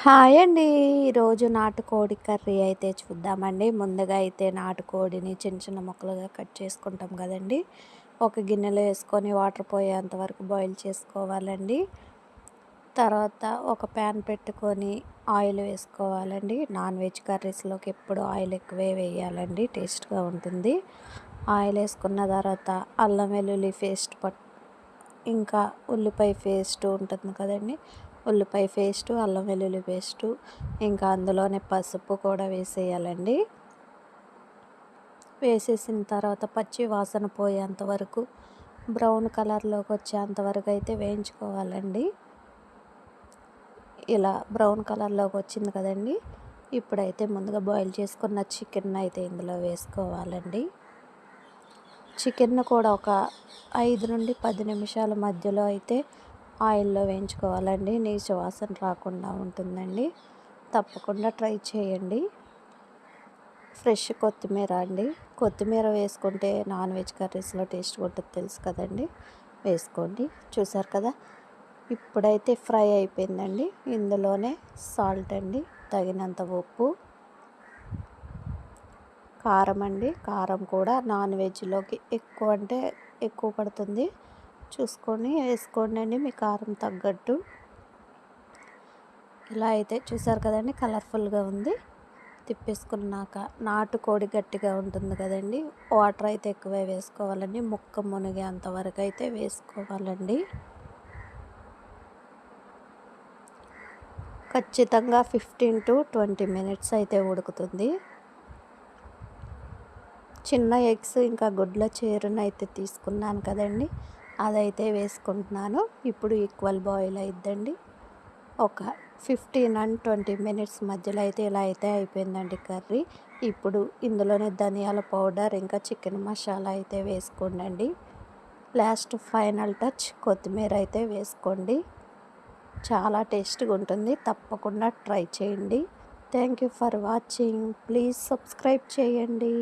Hi అండి. ఈరోజు నాటుకోడి కర్రీ అయితే చూద్దామండి. ముందుగా అయితే నాటుకోడిని చిన్న చిన్న ముక్కలుగా కట్ చేసుకుంటాం కదండి. ఒక గిన్నెలో వేసుకొని వాటర్ పోయేంత వరకు బాయిల్ చేసుకోవాలండి. తర్వాత ఒక ప్యాన్ పెట్టుకొని ఆయిల్ వేసుకోవాలండి. నాన్ వెజ్ కర్రీస్లోకి ఎప్పుడు ఆయిల్ ఎక్కువే వేయాలండి, టేస్ట్గా ఉంటుంది. ఆయిల్ వేసుకున్న తర్వాత అల్లం వెల్లుల్లి పేస్ట్ ఇంకా ఉల్లిపాయ పేస్ట్ ఉంటుంది కదండి. ఉల్లిపాయ పేస్టు, అల్లం వెల్లుల్లి పేస్టు, ఇంకా అందులోనే పసుపు కూడా వేసేయాలండి. వేసేసిన తర్వాత పచ్చి వాసన పోయేంత వరకు, బ్రౌన్ కలర్లోకి వచ్చేంత వరకు అయితే వేయించుకోవాలండి. ఇలా బ్రౌన్ కలర్లోకి వచ్చింది కదండి. ఇప్పుడైతే ముందుగా బాయిల్ చేసుకున్న చికెన్ అయితే ఇందులో వేసుకోవాలండి. చికెన్ కూడా ఒక 5 నుండి 10 నిమిషాల మధ్యలో అయితే ఆయిల్లో వేయించుకోవాలండి. నీచు వాసన రాకుండా ఉంటుందండి. తప్పకుండా ట్రై చేయండి. ఫ్రెష్ కొత్తిమీర అండి, కొత్తిమీర వేసుకుంటే నాన్ వెజ్ కర్రీస్లో టేస్ట్ ఉంటుంది తెలుసు కదండి. వేసుకోండి. చూసారు కదా, ఇప్పుడైతే ఫ్రై అయిపోయిందండి. ఇందులోనే సాల్ట్ అండి, తగినంత ఉప్పు, కారం అండి. కారం కూడా నాన్ వెజ్లోకి ఎక్కువ అంటే ఎక్కువ పడుతుంది, చూసుకొని వేసుకోండి అండి మీ కారం తగ్గట్టు. ఇలా అయితే చూసారు కదండి, కలర్ఫుల్గా ఉంది. తిప్పేసుకున్నాక నాటుకోడి గట్టిగా ఉంటుంది కదండి, వాటర్ అయితే ఎక్కువే వేసుకోవాలండి. ముక్క మునిగేంత వరకు అయితే వేసుకోవాలండి. ఖచ్చితంగా 15 to 20 మినిట్స్ అయితే ఉడుకుతుంది. చిన్న ఎగ్స్ ఇంకా గుడ్ల చీరనైతే తీసుకున్నాను కదండి, అదైతే వేసుకుంటున్నాను. ఇప్పుడు ఈక్వల్ బాయిల్ అయిద్దండి. ఒక 15 and 20 మినిట్స్ మధ్యలో అయితే ఇలా అయితే అయిపోయిందండి కర్రీ. ఇప్పుడు ఇందులోనే ధనియాల పౌడర్ ఇంకా చికెన్ మసాలా అయితే వేసుకోండి. లాస్ట్ ఫైనల్ టచ్ కొత్తిమీర అయితే వేసుకోండి. చాలా టేస్ట్గా ఉంటుంది. తప్పకుండా ట్రై చేయండి. Thank you for watching. Please subscribe చేయండి.